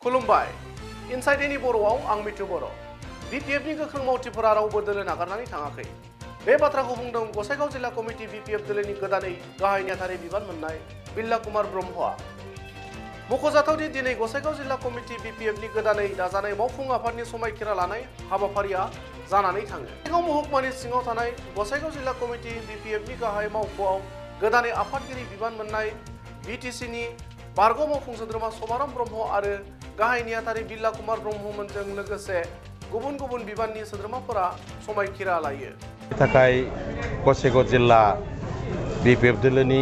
खुलुमबाय इनसाइड एनि बर'आव आं मिथु बर'। बिपिएफनि गोख्रों मावथिफोरा रावबो दोलो नागारनानै थाङाखै। बे बाथ्राखौ बुंदों गसाइगाव जिल्ला कमिटि बिपिएफ दोलोनि गोदानै गाहाय नेहाथारि बिबान मोननाय बिल्ला कुमार ब्रह्मआ। मख'जाथावदि दिनै गसाइगाव जिल्ला कमिटि बिपिएफनि गोदानै दाजानाय मावफुं आफादनि समायखिरा लानाय हाबाफारिया जानानै थाङो। गसाइगाव महकुमानि सिङाव थानाय गसाइगाव जिल्ला कमिटि बिपिएफनि गाहाय मावख'आव गोदानै आफादगिरि बिबान मोननाय बिटिसिनि बारग' मावफुं सोद्रोमा समाराम ब्रह्म आरो गाहाय नेहाथारि बिल्ला कुमार ब्रह्ममोनजों लोगोसे गुबुन गुबुन बिबाननि सोद्रोमाफोरा समायखिरा लायो। थाखाय गसाइगाव जिल्ला बिपिएफ दोलोनि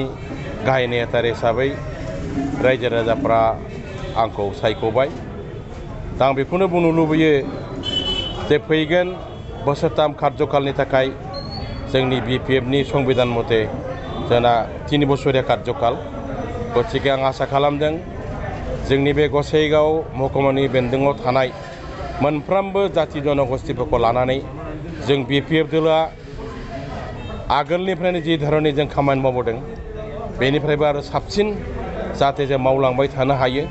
गाहाय नेहाथारि हिसाबै रायजो राजाफ्रा आंखौ सायख'बाय। दा आं बेखौनो बुंनो लुबैयो जे फैगोन बोसोरथाम कार्यकालनि थाखाय जोंनि बिपिएफनि संबिधान मथे जोंना 3 बोसोरिया कार्यकाल। गतिके आं आसा खालामदों जोंनि बे गसाइगाव महकुमानि बेन्दोङाव थानाय मोनफ्रोमबो जाति जनगोष्ठीफोरखौ लानानै जों बिपिएफ दोलोआ आगोलनिफ्रायनो जि धरनै जों खामानि मावबोदों बेनिफ्रायबो आरो साबसिन जाहाथे जों मावलांबाय थानो हायो।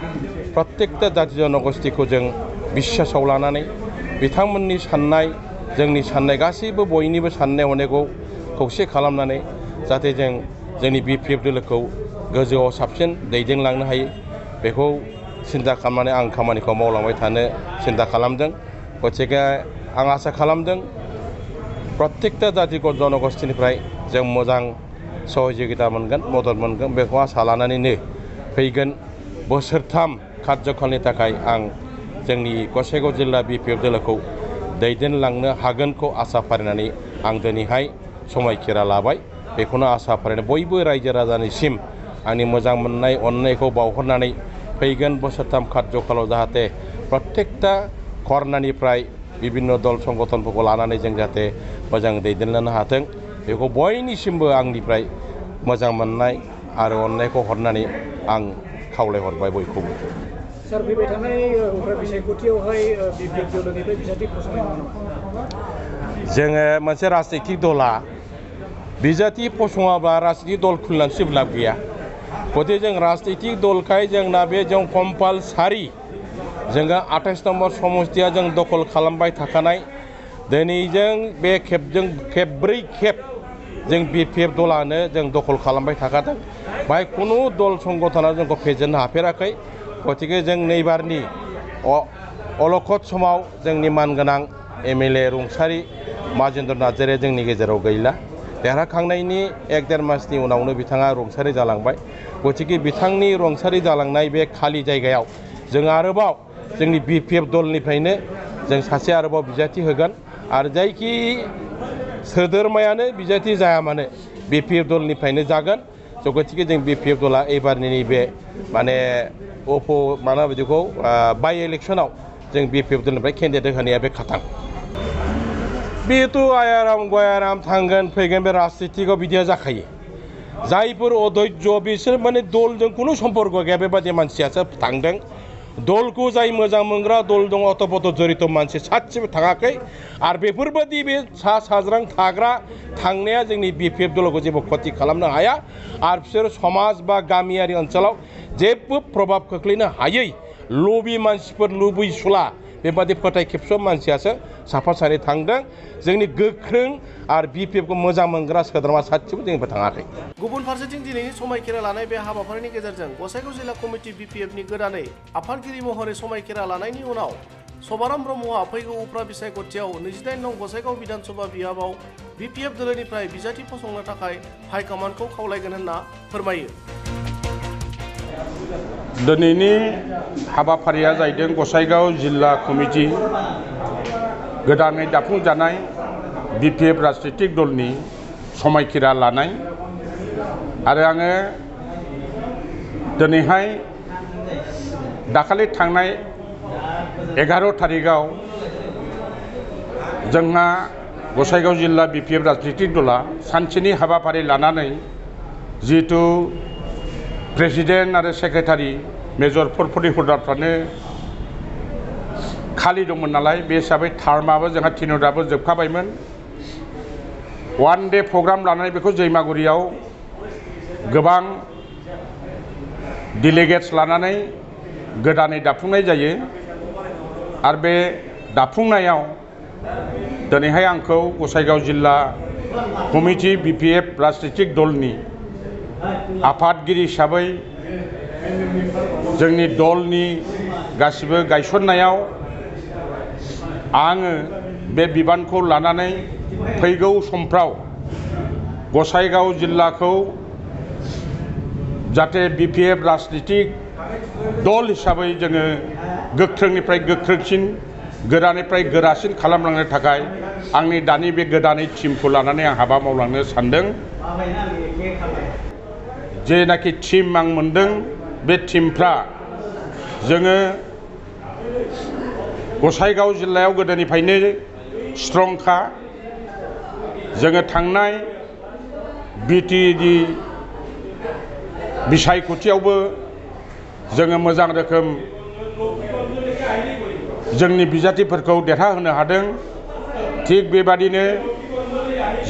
प्रत्येकता जाति जनगोष्ठीखौ जों बिश्वासाव लानानै बिथांमोननि साननाय जोंनि साननाय गासैबो बयनिबो साननाय हनायखौ खौसे खालामनानै जाहाथे जों जोंनि बिपिएफ दोलोखौ गोजौआव साबसिन दैदेनलांनो हायो बेखौ सिन्था खालामनानै आं खामानिखौ मावलांबाय थानो सिन्था खालामदों। गतिके आं आसा खालामदों प्रत्येकता जाति जनगोष्ठीनिफ्राय जों मोजां सहयोगिता मोनगोन मदद मोनगोन बेखौ आसा लानानैनो फैगोन बोसोरथाम कार्यकालनि थाखाय आं जोंनि गसाइगाव जिल्ला बिपिएफ दोलोखौ दैदेनलांनो हागोनखौ आसा फारिनानै आं दिनैहाय समायखिरा लाबाय। बेखौनो आसा फारिनानै बयबो रायजो राजानिसिम आंनि मोजां मोननाय अननायखौ बावहरनानै फैगोन बोसोरथाम कार्यकालाव जाहाथे प्रत्येकता खरनानिफ्राय बिभिन्न दल संगठनफोरखौ लानानै जों जाहाथे मोजां दैदेनलांनो हाथों बेखौ बयनिसिमबो आंनिफ्राय मोजां मोननाय आरो अननायखौ हरनानै आं खावलायहरबाय बयखौबो। सार फैबाय थानाय बिसायख'थियावहाय बिपिएफ दोलोनिफ्राय बिजाथि फसंनाय नङा नामा? जोङो मोनसे राजनितिक दला बिजाथि फसङाब्ला राजनितिक दल खुलिनानै जेबो लाब गैया। गतिके जों राजनितिक दलखाय जोंना बे जों कम्पालसारि जोङो 28 नम्बर समस्तिया जों दखल खालामबाय थाखानाय दिनैजों बे खेबजों खेबब्रै खेब जों बिपिएफ दलानो जों दखल खालामबाय थाखादों। बाहाय खुनु दल संगठना जोंखौ फेजेननो हाफेराखै। गतिके जों नैबारनि अलखद समाव जोंनि मानगोनां एमएलए रुंसारि माजेन्द्र नार्जारिया जोंनि गेजेराव गैला। देरहाखांनायनि 1-1.5 मासनि उनावनो बिथाङा रुंसारि जालांबाय। गतिके बिथांनि रुंसारि जालांनाय बे खालि जायगायाव जों आरोबाव जोंनि बिपिएफ दलनिफ्रायनो जों सासे आरोबाव बिजाथि होगोन आरो जायखि सोद्रोमायानो बिजाथि जाया मानो बिपिएफ दलनिफ्रायनो जागोन। गतिके जों बिपिएफ दला एबारनि बे माने बिदिखौ बाइ इलेक्सनाव जों बिपिएफ दलनिफ्राय केन्डिडेट होनाया बे खाथां। बेथ' आयाराम गयाराम थांगोन फैगोन बे राजनितिकआव बिदिया जाखायो। जायफोर अधैर्य बिसोर माने दलजों खुनु सम्पर्क गैया बेबादि मानसियासो थांदों। दलखौ जाय मोजां मोनग्रा दल दङ अतपत जरित मानसि सासेबो थाङाखै आरो बेफोरबायदि बे सा साज्रां थाग्रा थांनाया जोंनि बिपिएफ दलखौ जेबो खति खालामनो हाया आरो बिसोर समाज बा गामियारि ओनसोलाव जेबो प्रभाब खोख्लैनो हायै लबि मानसिफोर लुबैसुला बेबादि फोथाय खेबस' मानसियासो साफा सानै थांदों। जोंनि गोख्रों आरो बिपिएफखौ मोजां मोनग्रा सोद्रोमा सासेबो जोंनिफ्राय थाङाखै। गुबुन फारसेथिं दिनैनि समायखिरा लानाय बे हाबाफारिनि गेजेरजों गसाइगाव जिल्ला कमिटि बिपिएफनि गोदानै आफादगिरि महरै समायखिरा लानायनि उनाव समाराम ब्रह्मआ फैगौ उफ्रा बिसायख'थियाव 28 नं गसाइगाव बिधानसभा बियाबाव बिपिएफ दोलोनिफ्राय बिजाथि फसंनो थाखाय हाइकमान्डखौ खावलायगोन होनना फोरमायो। दिनैनि हाबाफारिया जाहैदों गसाइगाव जिल्ला कमिटि गोदानै दाफुंजानाय बिपिएफ राजनितिक दलनि समायखिरा लानाय आरो आङो दिनैहाय दाखालि थांनाय 11 थारिखआव जोंहा गसाइगाव जिल्ला बिपिएफ राजनितिक दला सानसेनि हाबाफारि लानानै जिहेतु प्रेसिडेन्ट आरो सेक्रेटारि मेजर फरफरि हल्डारफ्रानो खालि दंमोन नालाय बे हिसाबै टार्माबो जोंहा टिनराबो जोबखाबायमोन। 1 डे प्रग्राम लानानै बेखौ जैमागुरियाव गोबां डेलिगेट्स लानानै गोदानै दाफुंनाय जायो आरो बे दाफुंनायाव दिनैहाय आंखौ गसाइगाव जिल्ला कमिटि BPF राजनितिक दलनि आफादगिरि हिसाबै जोंनि दलनि गासिबो गायसननायाव आङो बे बिबानखौ लानानै फैगौ समफ्राव गसाइगाव जिल्लाखौ जाहाथे BPF राजनितिक दल हिसाबै जोङो गोख्रोंनिफ्राय गोख्रोंसिन गोरानिफ्राय गोरासिन खालामलांनो थाखाय आंनि दानि बे गोदानै टीमखौ लानानै आं हाबा मावलांनो सानदों। जेनाखि टीम आं मोनदों बे टीमफ्रा जोङो गसाइगाव जिल्लायाव गोदोनिफ्रायनो स्ट्रंखा जोङो थांनाय BTD बिसायख'थियावबो जोङो मोजां रोखोम जोंनि बिजाथिफोरखौ देरहाहोनो हादों। थिग बेबादिनो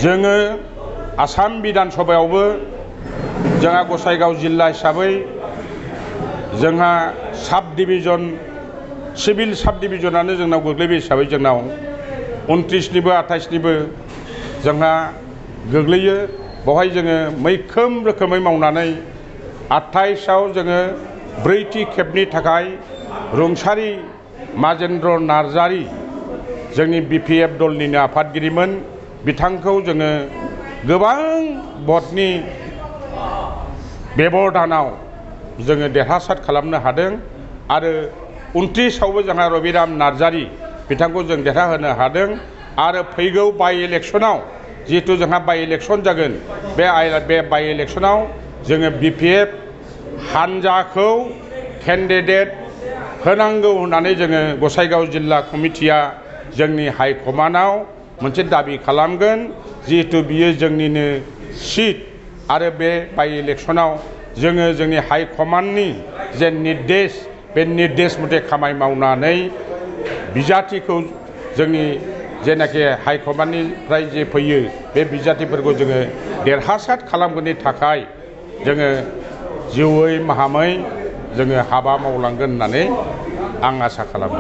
जोङो आसाम बिधान सभायावबो जोंहा गसाइगाव जिल्ला हिसाबै जोंहा साब डिभिजन सिभिल साब डिभिजनानो जोंनाव गोग्लैबाय हिसाबै जोंनाव 29निबो 28निबो जोंहा गोग्लैयो। बेवहाय जोङो मैखोम रोखोमै मावनानै 28आव जोङो ब्रैथि खेबनि थाखाय रुंसारि माजेन्द्र नार्जारि जोंनि BPF दलनिनो आफादगिरिमोन बिथांखौ जोङो गोबां भटनि बेब'धानाव जोङो देरहासार खालामनो हादों आरो 29आवबो जोंहा रबिराम नार्जारि बिथांखौ जों देरहाहोनो हादों आरो फैगौ बाइ इलेक्सनाव जिहेतु जोंहा बाइ इलेक्सन जागोन बे बाइ इलेक्सनाव जोङो BPF हानजाखौ केन्डिडेट होनांगौ होननानै जोङो गसाइगाव जिल्ला कमिटिया जोंनि हाइकमान्डआव मोनसे दाबि खालामगोन। जिहेतु बियो जोंनिनो सिट आरो बे बाइ इलेक्सनाव जोङो जोंनि हाइकमान्डनि जे निर्देश बे निर्देश मथे खामानि मावनानै बिजाथिखौ जोंनि जेनाखि हाइकमान्डनिफ्राय जे फैयो बे बिजाथिफोरखौ जोङो देरहासार खालामगोननि थाखाय जोङो जिउयै माहामै जोङो हाबा मावलांगोन होननानै आं आसा खालामो।